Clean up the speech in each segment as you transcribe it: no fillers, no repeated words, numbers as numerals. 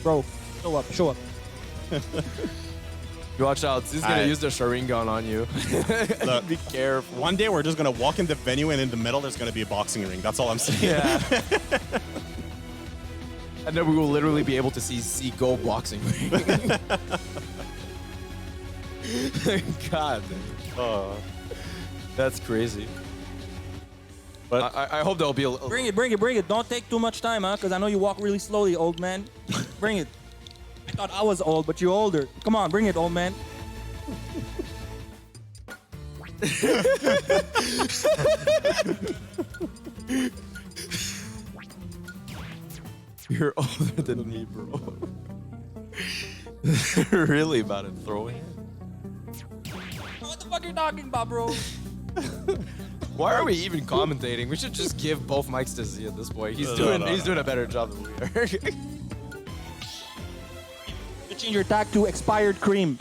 Bro, show up. You watch out. He's going to use the Sharingan on you. Look, be careful. one day we're just going to walk in the venue and in the middle there's going to be a boxing ring. That's all I'm saying. Yeah. And then we will literally be able to see C go boxing ring. God. That's crazy. But I hope there'll be a little... Bring it. Don't take too much time, huh? Because I know you walk really slowly, old man. Bring it. I thought I was old, but you're older. Come on, bring it, old man. You're older than me, bro. Really about to throw it? What the fuck are you talking about, bro? Why are we even commentating? We should just give both mics to Z at this point. He's doing a better job than we are. Change your tag to expired cream.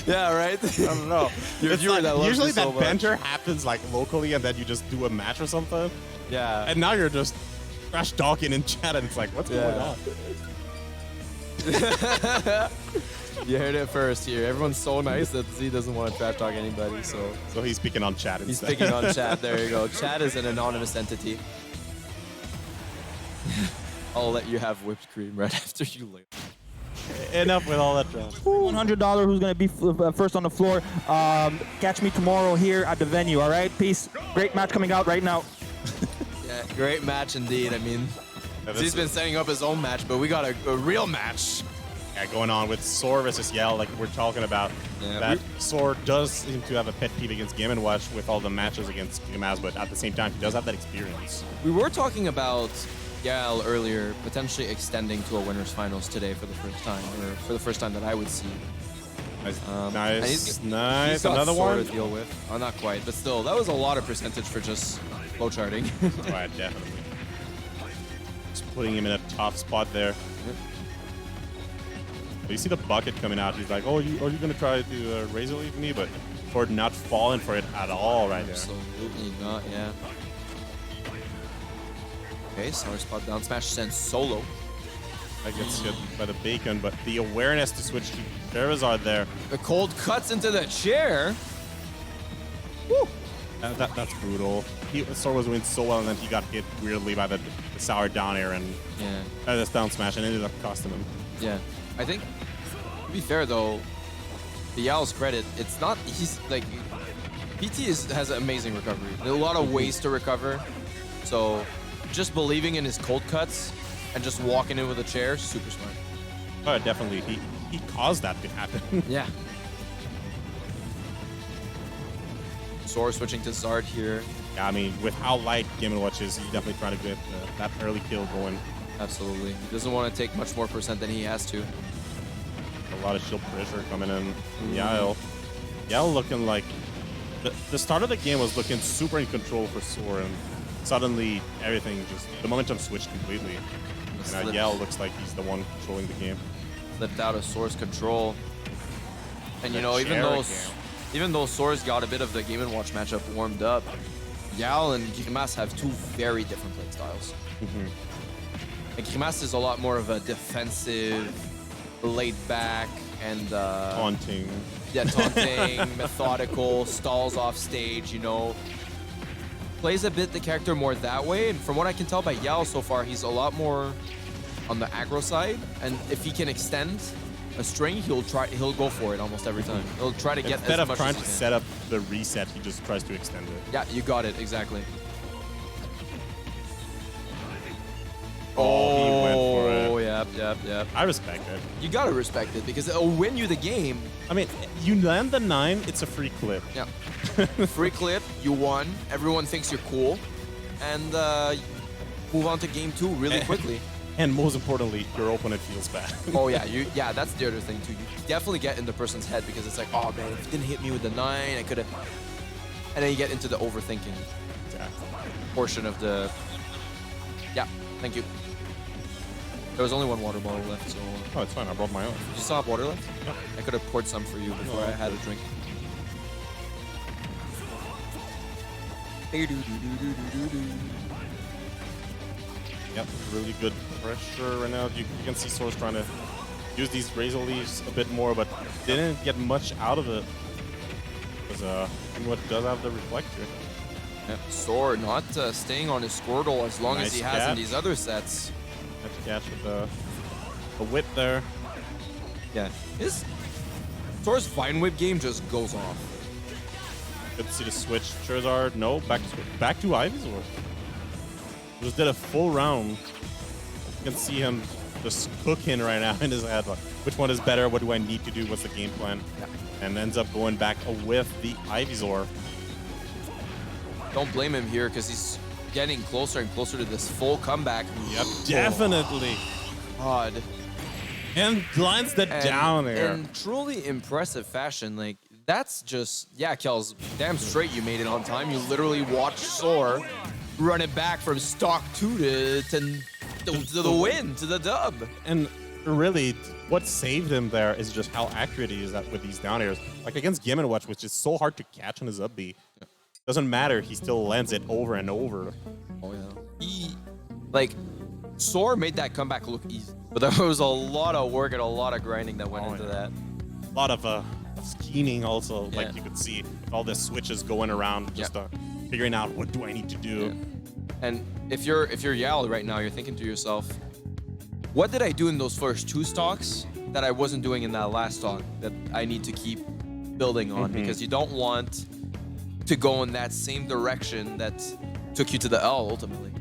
Yeah, right? I don't know. Usually that banter happens like locally and then you just do a match or something. Yeah. And now you're just trash talking in chat and it's like, what's going on? You heard it first here. Everyone's so nice that Z doesn't want to trash talk anybody, so he's speaking on chat he's instead. speaking on chat. There you go. Chat is an anonymous entity. I'll let you have whipped cream right after you leave. Enough with all that trash. $100 who's going to be first on the floor. Catch me tomorrow here at the venue, all right? Peace. Great match coming out right now. Yeah, great match indeed. I mean, Z's been setting up his own match, but we got a real match. Yeah, going on with Soar versus Yael, like we're talking about. Yeah, that Soar does seem to have a pet peeve against Game & Watch with all the matches against Gimaz, but at the same time, he does have that experience. We were talking about Yael earlier, potentially extending to a winners finals today for the first time, or for the first time that I would see. Nice. He's got Another Soar one? to deal with. Oh, not quite, but still, that was a lot of percentage for just low charting. Right, definitely. Just putting him in a tough spot there. But you see the bucket coming out. He's like, oh, are you going to try to razor leaf me? But for not falling for it at all right there. Absolutely not, yeah. Okay, Sour spot down smash sends solo. That gets hit by the bacon, but the awareness to switch to Charizard there. The cold cuts into the chair. Woo! That's brutal. Soar was doing so well, and then he got hit weirdly by the sour down air and this down smash, and ended up costing him. Yeah, I think, to be fair though, to Yael's credit, it's not, he's like, PT has amazing recovery. There are a lot of ways to recover, so just believing in his cold cuts and just walking in with a chair, super smart. Oh, definitely. He caused that to happen. Yeah. Soar switching to Zard here. Yeah, I mean, with how light Game & Watch is, he's definitely trying to get that early kill going. Absolutely. He doesn't want to take much more percent than he has to. A lot of shield pressure coming in from Yael. Yael looking like... The start of the game was looking super in control for Soar, and suddenly everything just... The momentum switched completely. And now Yael looks like he's the one controlling the game. Slipped out of Soar's control. And you know, even though Soar's got a bit of the Game & Watch matchup warmed up, Yael and Grimace have two very different play styles. And Grimace is a lot more of a defensive, laid back, and taunting. Yeah, taunting, methodical, stalls off stage, you know. Plays a bit the character more that way, and from what I can tell by Yael so far, he's a lot more on the aggro side, and if he can extend a string, he'll go for it almost every time. He'll try to get Instead as much of trying as he to can. set up the reset, he just tries to extend it. Yeah, you got it, exactly. Oh, he went for it. Oh, yep. I respect it. You gotta respect it because it'll win you the game. I mean, you land the 9, it's a free clip. Yeah. Free clip, you won. Everyone thinks you're cool. And move on to game 2 really quickly. And most importantly, your opponent feels bad. Oh yeah, that's the other thing too. You definitely get in the person's head because it's like, oh man, if you didn't hit me with the 9, I could have. And then you get into the overthinking portion of the. Yeah, thank you. There was only one water bottle left, so. Oh, it's fine. I brought my own. You still have water left? Yeah. I could have poured some for you before I had a drink. Yep, really good pressure right now. You can see Sour's trying to use these Razor Leaves a bit more, but didn't get much out of it. Because what does have the Reflector. Yep. Soar not staying on his Squirtle as long as Nice he has in catch. these other sets. Have to catch with the whip there. Yeah. Soar's Vine Whip game just goes off. Good to see the switch. Charizard, no, back to Ivysaur. Just did a full round. You can see him just cooking right now in his head. Like, which one is better? What do I need to do? What's the game plan? Yeah. And ends up going back with the Ivysaur. Don't blame him here because he's getting closer and closer to this full comeback. Yep, definitely. God. And lines that down there. In truly impressive fashion, like, that's just, yeah, Kels, damn straight you made it on time. You literally watched Soar run it back from stock 2 to the win, to the dub. And really, what saved him there is just how accurate he is with these down airs. Like against Game & Watch, which is so hard to catch on his up B. Doesn't matter, he still lands it over and over. Oh, yeah. Soar made that comeback look easy, but there was a lot of work and a lot of grinding that went into that. A lot of scheming also, Yeah. like you could see with all the switches going around, just figuring out what do I need to do. Yeah. And if you're Yael right now, you're thinking to yourself, what did I do in those first 2 stocks that I wasn't doing in that last stock that I need to keep building on? Because you don't want to go in that same direction that took you to the L ultimately.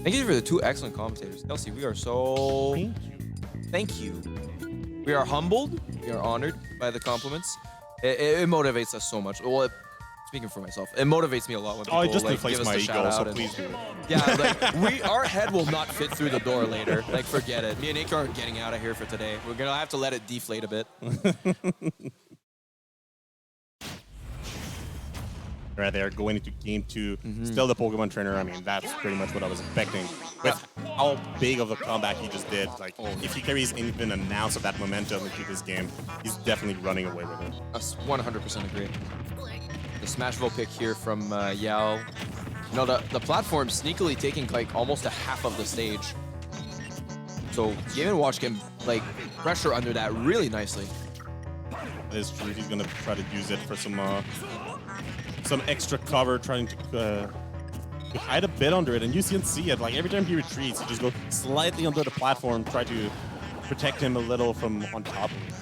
Thank you for the 2 excellent commentators. Kelsey, we are so... Thank you. We are humbled. We are honored by the compliments. It motivates us so much. Well, speaking for myself, it motivates me a lot when people Oh, it just give inflates us my the ego, shout so out. please do it. Yeah, like our head will not fit through the door later. Like, forget it. Me and Ika are getting out of here for today. We're gonna have to let it deflate a bit. Right there, going into game 2. Still the Pokemon trainer. I mean, that's pretty much what I was expecting. With how big of a comeback he just did. Like, if he carries even an ounce of that momentum into this game, he's definitely running away with it. I 100% agree. The Smashville pick here from Yael. You know, the platform sneakily taking like almost a half of the stage. So Game & Watch can like pressure under that really nicely. That is true. He's gonna try to use it for some extra cover, trying to hide a bit under it. And you can see it. Like every time he retreats, he just goes slightly under the platform, try to protect him a little from on top of it.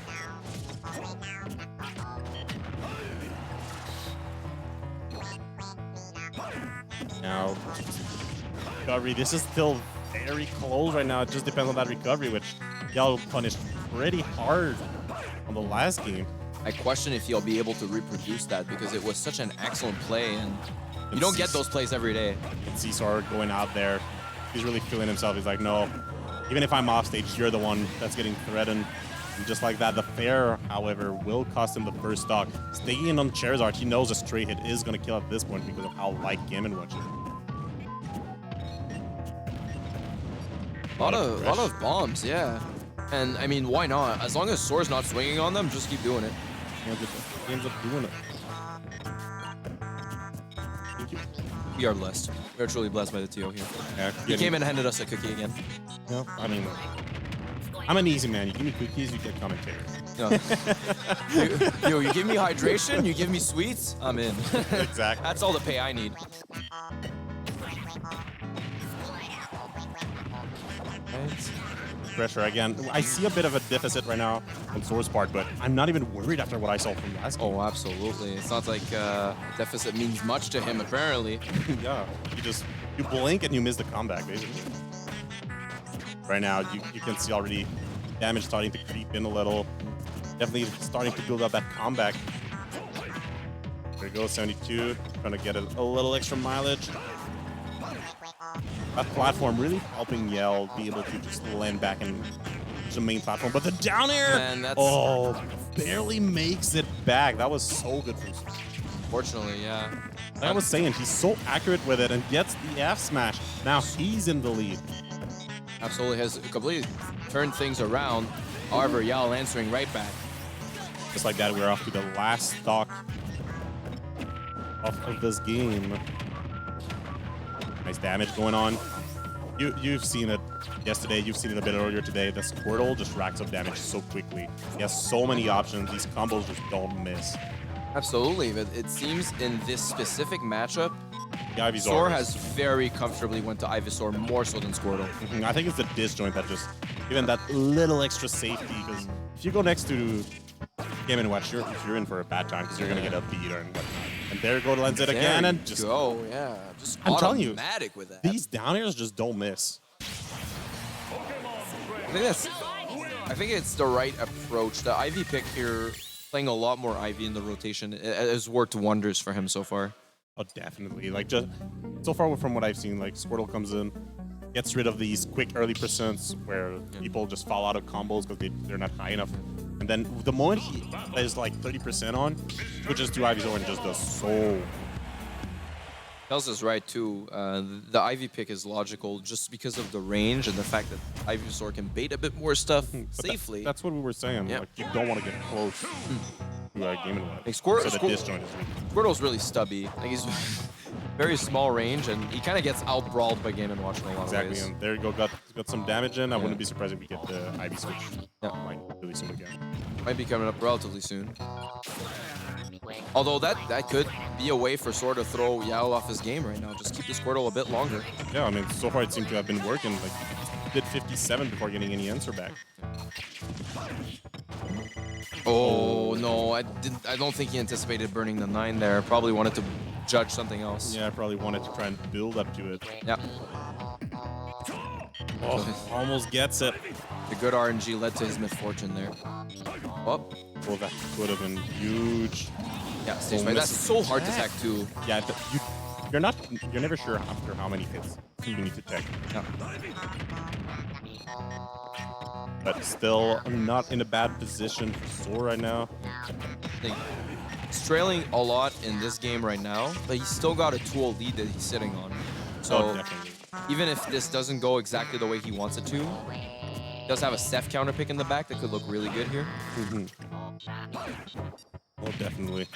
Now, recovery. This is still very close right now. It just depends on that recovery, which Yael punished pretty hard on the last game. I question if he'll be able to reproduce that because it was such an excellent play and you don't get those plays every day. Soar going out there. He's really feeling himself. He's like, no, even if I'm off stage, you're the one that's getting threatened. And just like that, the fair, however, will cost him the first stock. Staying in on Charizard, he knows a straight hit is going to kill at this point because of how light Game & Watch is. A lot of bombs, yeah. And I mean, why not? As long as Soar's not swinging on them, just keep doing it. He ends up doing it. Thank you. We are blessed. We are truly blessed by the TO here. Yeah, He came and handed us a cookie again. No, I mean, I'm an easy man. You give me cookies, you get commentaries. You give me hydration, you give me sweets, I'm in. Exactly. That's all the pay I need. Right. Pressure again. I see a bit of a deficit right now on Soar's part, but I'm not even worried after what I saw from last game. Oh, absolutely. It's not like deficit means much to him, apparently. Yeah, you blink and you miss the comeback, basically. Right now, you can see already damage starting to creep in a little. Definitely starting to build up that comeback. There goes 72, trying to get a little extra mileage. That platform really helping Yael be able to just land back in the main platform. But the down air, Man, barely makes it back. That was so good for him. Fortunately, yeah. Like I was saying, he's so accurate with it and gets the F smash. Now he's in the lead. Absolutely has completely turned things around. However, Yael answering right back. Just like that, we're off to the last stock of this game. Nice damage going on. You've seen it yesterday. You've seen it a bit earlier today. The Squirtle just racks up damage so quickly. He has so many options. These combos just don't miss. Absolutely, but it seems in this specific matchup, Ivysaur Soar has very comfortably went to Ivysaur more so than Squirtle. I think it's the disjoint that just given that little extra safety, because if you go next to Game & Watch, you're in for a bad time because you're going to get a beater and whatnot. And there go lens it again and just go, yeah. Just I'm telling you, automatic with that. these down airs just don't miss. I think it's the right approach. The Ivy pick here, playing a lot more Ivy in the rotation, has worked wonders for him so far. Oh, definitely. Like, just so far from what I've seen, like, Squirtle comes in, gets rid of these quick early percents where people just fall out of combos because they're not high enough. And then the moment he is like 30% on, switches to Ivysaur and just does so. Tells us right too. The Ivy pick is logical just because of the range and the fact that Ivysaur can bait a bit more stuff safely. That's what we were saying. Yeah. Like, you don't want to get close to Game & Watch. Like So the disjoint is weak. Squirtle's really stubby. Like he's very small range and he kind of gets out brawled by Game & Watch in a lot of Exactly, ways. and there you go. Got some damage in. I wouldn't be surprised if we get the Ivy switch like really soon again. Might be coming up relatively soon. Although that could be a way for Soar to throw Yael off his game right now. Just keep the Squirtle a bit longer. Yeah, I mean, so far it seemed to have been working. Like, did 57 before getting any answer back. Oh no, I don't think he anticipated burning the 9 there. Probably wanted to judge something else. Yeah, I probably wanted to try and build up to it. Yep. Oh, almost gets it. The good RNG led to his misfortune there. Oh. Oh, that could have been huge. Yeah, stage fight. That's so hard to tech too. Yeah, you're never sure after how many hits you need to tech. Yeah. But still, I'm not in a bad position for Soar right now. He's trailing a lot in this game right now, but he's still got a 2-0 lead that he's sitting on. So definitely. even if this doesn't go exactly the way he wants it to, he does have a Seth counter pick in the back that could look really good here. Oh, definitely.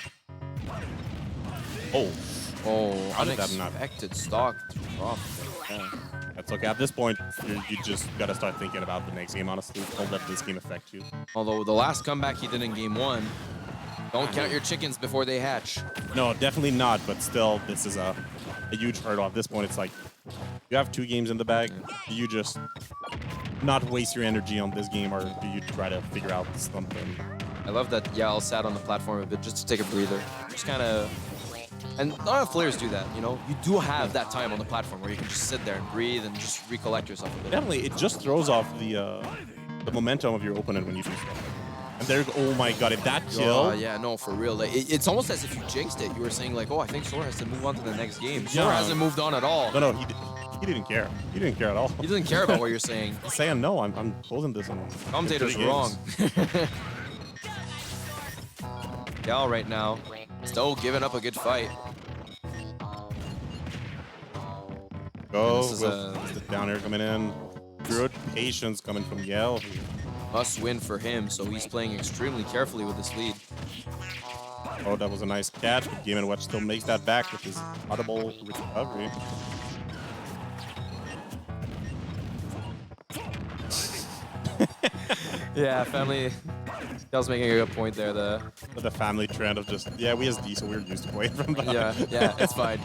Oh. Oh, How did that not- unexpected stock drop. Yeah. That's okay. At this point, you just gotta start thinking about the next game, honestly. Don't let this game affect you. Although the last comeback he did in game 1, don't count your chickens before they hatch. No, definitely not, but still, this is a huge hurdle. At this point, it's like, you have 2 games in the bag. Do you just not waste your energy on this game, or do you try to figure out something? I love that Yael sat on the platform a bit just to take a breather. Just kind of... And a lot of players do that, you know? You do have that time on the platform where you can just sit there and breathe and just recollect yourself a bit. Definitely, it just throws off the momentum of your opponent when you do stuff. And there, oh my god, if that kill... Yeah, no, for real. Like, it's almost as if you jinxed it. You were saying like, oh, I think Soar has to move on to the next game. Soar hasn't moved on at all. No, he didn't care. He didn't care at all. He doesn't care about what you're saying. He's saying, no, I'm closing this on... Commentator's 3 wrong. games. Yael right now, still giving up a good fight. Go This is with the down air coming in. Good patience coming from Yael. Must win for him, so he's playing extremely carefully with this lead. Oh, that was a nice catch, but Game & Watch still makes that back with his audible recovery. Yeah, family. Yael's making a good point there. The family trend of just, yeah, we as D, so we're used to playing from behind. Yeah, it's fine.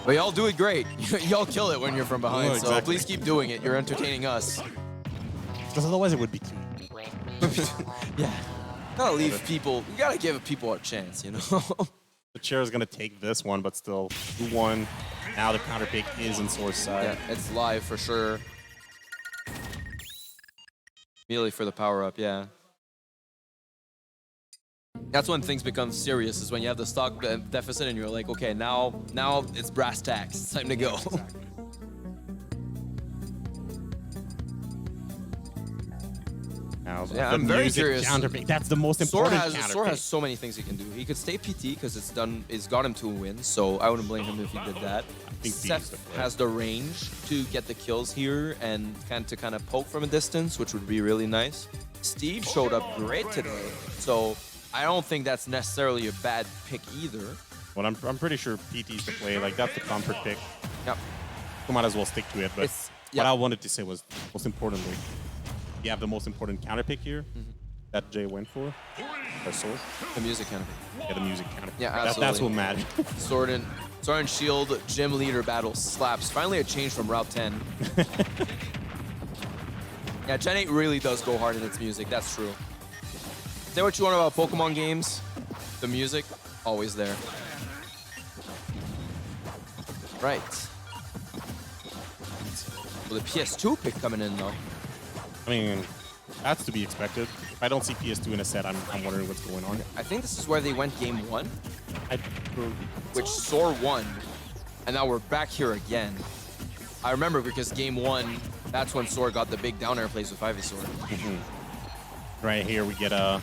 But y'all do it great. Y'all kill it when you're from behind, Oh, so exactly. please keep doing it. You're entertaining us. Because otherwise it would be too. Yeah. Gotta leave people, you gotta give people a chance, you know? The chair is going to take this one, but still 2-1. Now the counter pick is in Soar's side. Yeah, it's live for sure. Immediately for the power-up, yeah. That's when things become serious, is when you have the stock deficit and you're like, okay, now it's brass tacks. It's time to go. Exactly. Now, Yeah, the I'm very music curious. counter pick, that's the most Soar important counter Soar pick. has so many things he can do. He could stay PT because it's got him 2 wins, so I wouldn't blame him if he did that. think Seth Beast, right? has the range to get the kills here and kind of poke from a distance, which would be really nice. Steve showed up great today, so I don't think that's necessarily a bad pick either. But I'm pretty sure PT's the play. Like, that's the comfort pick. Yep. We might as well stick to it. But Yep. what I wanted to say was, most importantly, you have the most important counter pick here that Jay went for. Sword. The music kind of. Yeah, the music counter. Yeah, That's absolutely. what matters. Sword and Shield gym leader battle slaps. Finally a change from Route 10. Yeah, Gen 8 really does go hard in its music. That's true. Say what you want about Pokemon games, the music, always there. Right. Well, the PS2 pick coming in, though. I mean, that's to be expected. If I don't see PS2 in a set, I'm wondering what's going on. I think this is where they went game 1, which which Soar won, and now we're back here again. I remember because game 1, that's when Soar got the big down air plays with Ivysaur. right here we get a.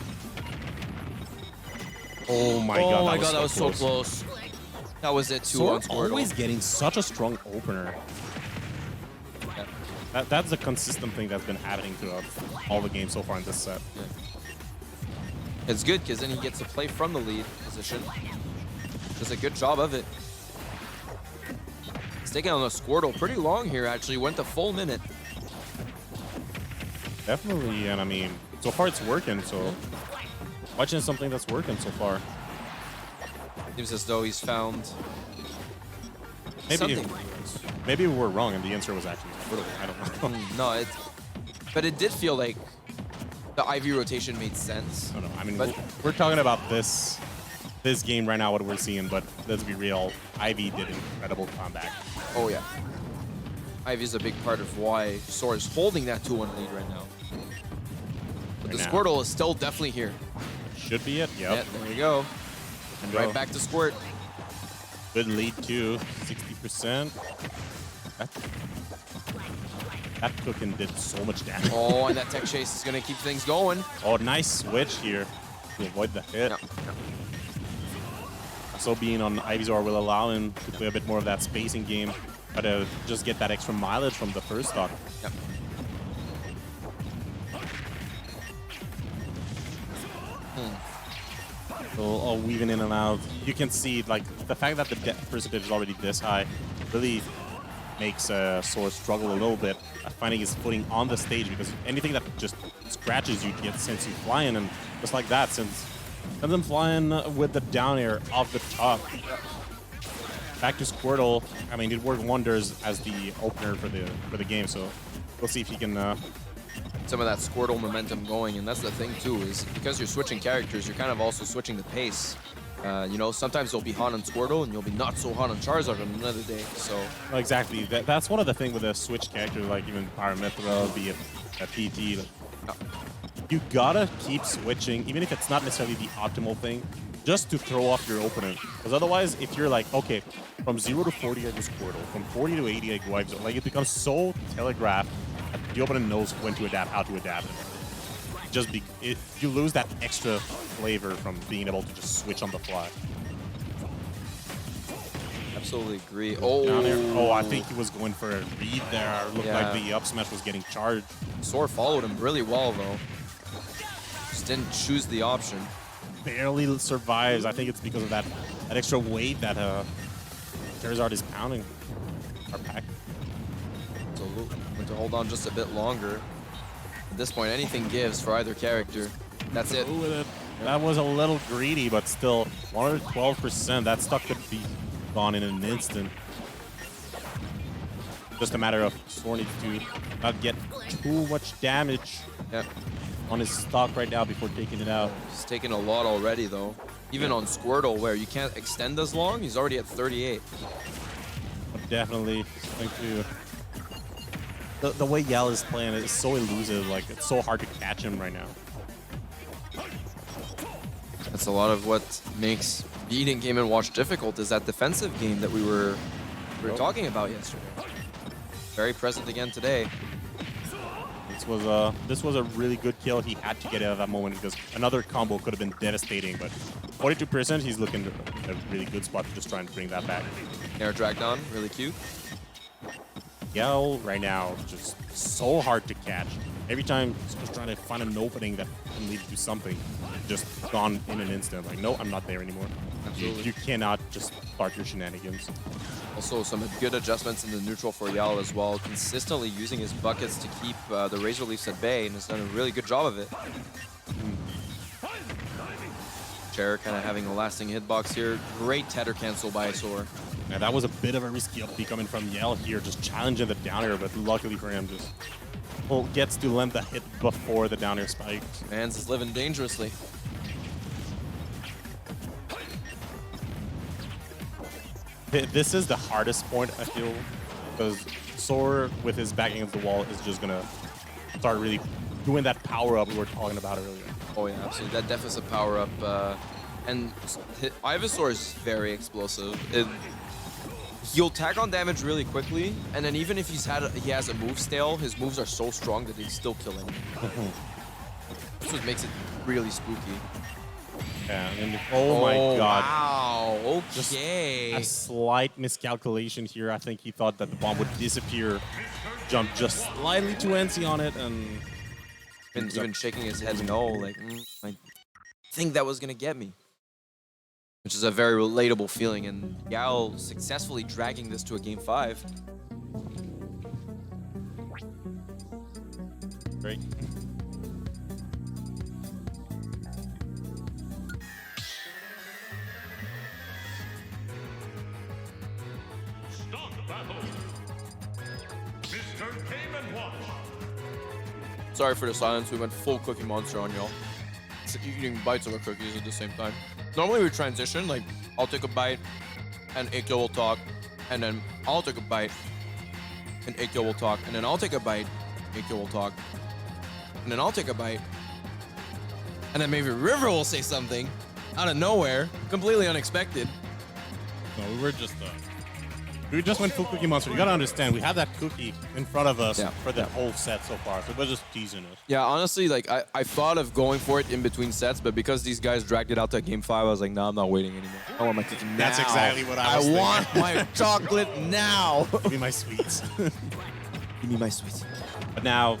Oh my god! Oh my god, that was so close. That was it too Soar on Squirtle. always getting such a strong opener. Yeah. That's a consistent thing that's been happening throughout all the games so far in this set. Yeah. It's good because then he gets to play from the lead position. Does a good job of it. He's taking on the Squirtle pretty long here, actually. Went the full minute. Definitely, and I mean, so far it's working. So watching something that's working so far. Seems as though he's found Maybe something. maybe we're wrong, and the answer was actually Squirtle. I don't know. No, but it did feel like the Ivy rotation made sense. I don't know. I mean, But- we're talking about this game right now, what we're seeing, but let's be real. Ivy did incredible comeback. Oh yeah. Ivy's a big part of why Soar is holding that 2-1 lead right now. But the Right now. Squirtle is still definitely here. Should be it. Yeah, Yep. there you go. And Right back to Squirt. Good lead too, 60%. That cooking did so much damage. Oh, and that tech chase is going to keep things going. Oh, nice switch here to avoid the hit. Yeah. So being on Ivysaur will allow him to play a bit more of that spacing game, but just get that extra mileage from the first stock. Yep. So all weaving in and out. You can see like the fact that the depth percentage is already this high really makes Soar struggle a little bit at finding his footing on the stage, because anything that just scratches you gets sends you flying, and just like that sends him flying with the down air off the top. Back to Squirtle. I mean, it worked wonders as the opener for the game, so we'll see if he can. Some of that Squirtle momentum going, and that's the thing too, is because you're switching characters, you're kind of also switching the pace. You know, sometimes you'll be hot on Squirtle and you'll be not so hot on Charizard on another day. So Exactly. That's one of the things with a switch character, like even Paramithra, be it a PT. You gotta keep switching, even if it's not necessarily the optimal thing, just to throw off your opponent. Because otherwise, if you're like, okay, from 0 to 40 I go Squirtle, from 40 to 80 I go Ivysaur, like it becomes so telegraphed that the opponent knows when to adapt, how to adapt. You lose that extra flavor from being able to just switch on the fly. absolutely agree. Down there. Oh, Oh, I think he was going for a read there. Looked Yeah. like the up smash was getting charged. Soar followed him really well though. Just didn't choose the option. Barely survives. I think it's because of that extra weight that Charizard is pounding. Our pack. So Luke went to hold on just a bit longer. At this point, anything gives for either character. That's it. With it. That was a little greedy, but still 112%. That stock could be gone in an instant. Just a matter of Soar needs to not get too much damage Yep. on his stock right now before taking it out. He's taken a lot already though. Even on Squirtle, where you can't extend as long, he's already at 38. But definitely going to. The way Yael is playing is so elusive, like it's so hard to catch him right now. That's a lot of what makes beating Game & Watch difficult, is that defensive game that we were talking about yesterday. Very present again today. This was a really good kill. He had to get out of that moment because another combo could have been devastating. But 42%, he's looking at a really good spot to just try and bring that back. Air dragged on, really cute. Yael right now just so hard to catch. Every time he's just trying to find an opening that can lead to something, just gone in an instant. Like, no, I'm not there anymore. Absolutely. You cannot just start your shenanigans. Also, some good adjustments in the neutral for Yael as well. Consistently using his buckets to keep the Razor Leafs at bay, and has done a really good job of it. Chair kind of having a lasting hitbox here. Great tether cancel by Soar. Yeah, that was a bit of a risky up B coming from Yael here, just challenging the down air, but luckily for him, just gets to land the hit before the down air spikes. Mans is living dangerously. This is the hardest point, I feel, because Soar, with his back against the wall, is just going to start really doing that power-up we were talking about earlier. Oh yeah, absolutely. That deficit power-up. And Ivysaur is very explosive. He'll tag on damage really quickly, and then even if he has a move stale, his moves are so strong that he's still killing. That's what makes it really spooky. Yeah, and oh my god. Wow, okay. Just a slight miscalculation here. I think he thought that the bomb would disappear. Jumped just slightly too antsy on it, and even shaking his head no, like, I think that was gonna get me. Which is a very relatable feeling, and Yael successfully dragging this to a game 5. Great. Start the battle. Mr. Game & Watch. Sorry for the silence, we went full Cookie Monster on y'all. Eating bites of our cookies at the same time. Normally we transition, like, I'll take a bite, and Aikyo will talk, and then I'll take a bite, and Aikyo will talk, and then I'll take a bite, Aikyo will talk, and then I'll take a bite, and then maybe River will say something out of nowhere, completely unexpected. No, we just went full Cookie Monster. You gotta understand, we have that cookie in front of us for the whole set so far, so we're just teasing it. Yeah, honestly, like, I thought of going for it in between sets, but because these guys dragged it out to game 5, I was like, no, I'm not waiting anymore. I want my cookie now. That's exactly what I was thinking. want my chocolate now. Give me my sweets. Give me my sweets. But now,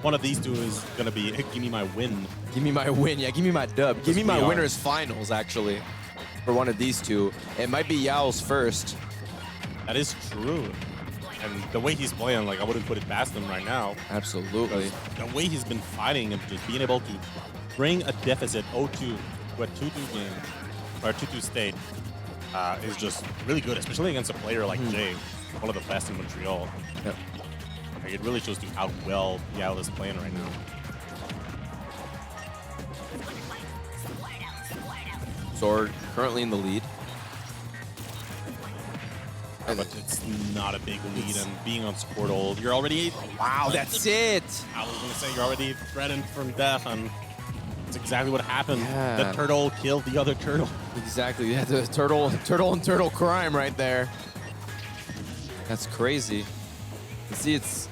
one of these two is gonna be, give me my win. Give me my win. Yeah, give me my dub. Give me my we are. winners finals, actually, for one of these two. It might be Yao's first. That is true. And the way he's playing, like, I wouldn't put it past him right now. Absolutely. The way he's been fighting and just being able to bring a deficit 0-2 to a 2-2 game, or 2-2 state, is just really good, especially against a player like Jay, one of the best in Montreal. Yep. Like, it really shows you how well Yael is playing right now. Soar currently in the lead. But it's not a big lead, and being on Squirtle, you're already... Wow, that's it! I was going to say, you're already threatened from death, and that's exactly what happened. Yeah. The turtle killed the other turtle. Exactly. Yeah, the turtle and turtle crime right there. That's crazy. You see, it's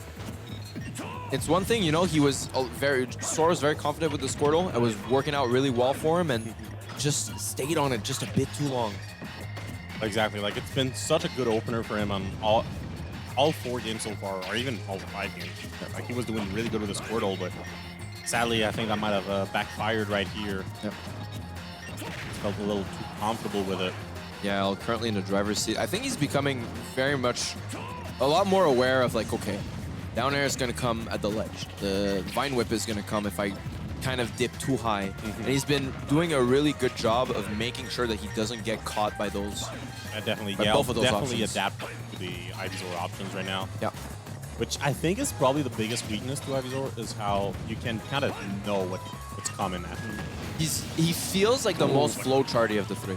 one thing, you know, Soar was very confident with the Squirtle. It was working out really well for him, and just stayed on it just a bit too long. Exactly. Like, it's been such a good opener for him on all 4 games so far, or even all 5 games. Like, he was doing really good with the Squirtle, but sadly, I think that might have backfired right here. Yep. Felt a little too comfortable with it. Yeah, currently in the driver's seat. I think he's becoming very much a lot more aware of, like, okay, down air is going to come at the ledge. The Vine Whip is going to come if I kind of dip too high. And he's been doing a really good job of making sure that he doesn't get caught by those. Definitely, by yeah, both of those definitely options. adapt to the Ivysaur options right now. Yeah. Which I think is probably the biggest weakness to Ivysaur, is how you can kind of know what's coming at him. He feels like the most flowcharty of the 3.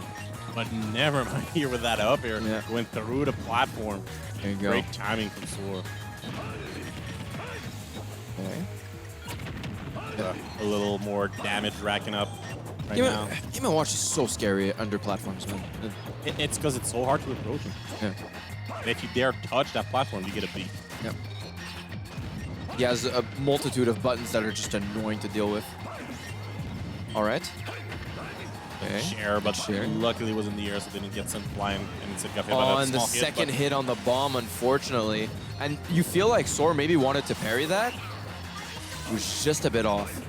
But never mind here with that up air, Yeah. going through the platform. There you go. Great timing from Soar. Okay. A little more damage racking up right now. Game & Watch is so scary under platforms, man. It's because it's so hard to approach him. Yeah. And if you dare touch that platform, you get a beat. Yep. He has a multitude of buttons that are just annoying to deal with. All right. Okay. Share, but Share. luckily it was in the air, so they didn't get sent flying. And instead got hit by that On the small second hit, hit on the bomb, unfortunately. And you feel like Soar maybe wanted to parry that. It was just a bit off.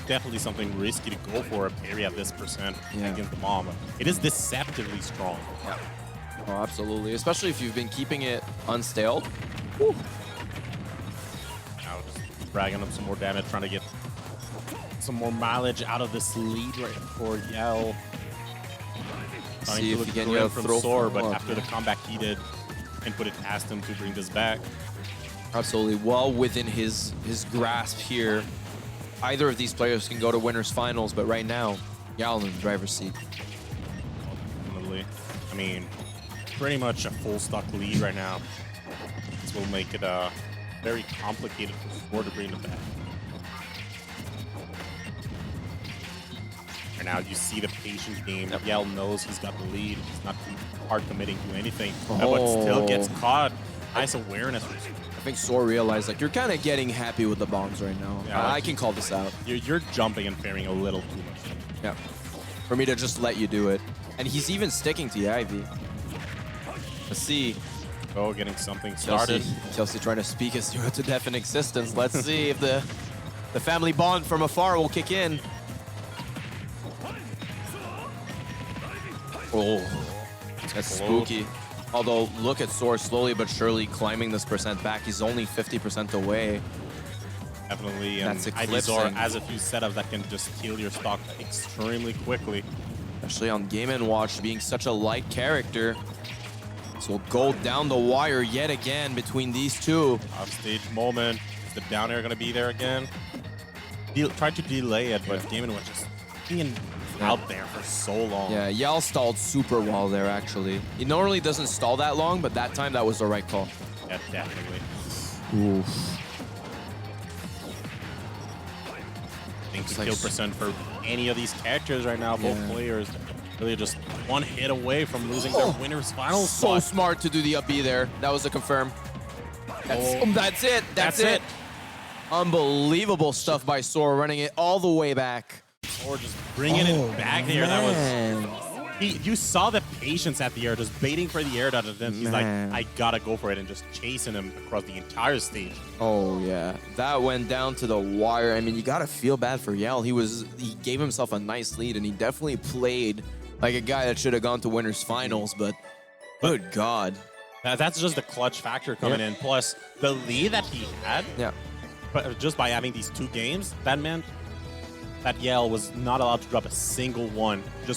definitely something risky to go for a parry at this percent Yeah. against the bomb. It is deceptively strong. Yeah. Oh, absolutely. Especially if you've been keeping it unstaled. Now just dragging him some more damage, trying to get some more mileage out of this lead right for Yael. Trying See to if look you can good get a from throw Soar, from but up. after the comeback he did, and put it past him to bring this back. Absolutely. Well within his grasp here. Either of these players can go to winners finals, but right now, Yael in the driver's seat. Definitely. I mean, pretty much a full stock lead right now. This will make it very complicated for Soar to bring it back. And now you see the patient game. Yael knows he's got the lead. He's not too hard committing to anything, but still gets caught. Nice awareness. I think Soar realized, like, you're kind of getting happy with the bombs right now. Yeah, like I can call this out. You're jumping and fairing a little too much. Yeah. For me to just let you do it. And he's even sticking to the Ivy. Let's see. Oh, getting something started. Chelsea trying to speak us to death in existence. Let's see if the family bond from afar will kick in. Oh, that's spooky. Although, look at Soar slowly but surely climbing this percent back. He's only 50% away. Definitely, and That's Ivysaur eclipsing. has a few setups that can just kill your stock extremely quickly. Especially on Game & Watch, being such a light character. So we'll go down the wire yet again between these two. Offstage moment. Is the down air going to be there again? Tried to delay it, but Game & Watch just being out there for so long. Yeah, Yael stalled super well there, actually. He normally doesn't stall that long, but that time that was the right call. Yeah, definitely. Oof. I think the like kill percent for any of these characters right now, both Yeah. players, really just one hit away from losing their winners final So spot. smart to do the up B there. That was a confirm. That's it. That's it. Unbelievable stuff by Soar, running it all the way back. Or just bringing it back there. That was. You saw the patience at the air, just baiting for the air dot, and then he's Man. like, I gotta go for it, and just chasing him across the entire stage. Oh yeah, that went down to the wire. I mean, you gotta feel bad for Yael. He gave himself a nice lead, and he definitely played like a guy that should have gone to winners finals. But good God, That's just the clutch factor coming in. Plus the lead that he had, yeah. but just by having these two games, that meant that Yael was not allowed to drop a single one. Just